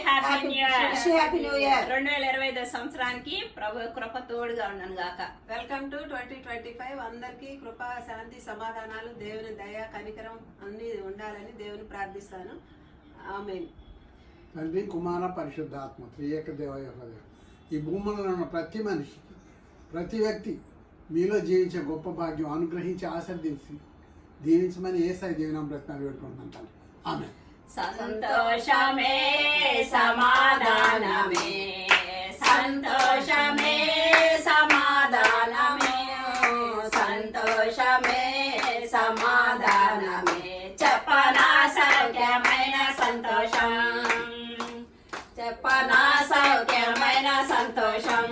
Happy new year 2025 సంవత్సరానికి ప్రభు కృప తోడుగా ఉండను గాక. Welcome to 2025. అందరికీ కృప, శాంతి, సమాధానాలు, దేవుని దయ, కనికరం అన్ని ఉండాలని దేవుని ప్రార్థిస్తాను. ఆమేన్. తండ్రి, కుమార, పరిశుద్ధాత్మ త్రియేక దేవ యొక్క ఈ భూములలో ఉన్న ప్రతి మనిషికి, ప్రతి వ్యక్తి మీలో జీవించే గొప్ప భాగ్యం అనుగ్రహించి ఆశీర్దించి దీవించమని యేసయ్య దేవుని ప్రశ్నలు పెట్టుకుంటున్నాను తండ్రి. ఆమేన్. సంతోషమే సమాధానమే, సంతోషమే సమాధానమే, సంతోషమే సమాధానమే, చెప్పనా సౌఖ్యమైన సంతోషం, చెప్పనా సౌఖ్యమైన సంతోషం.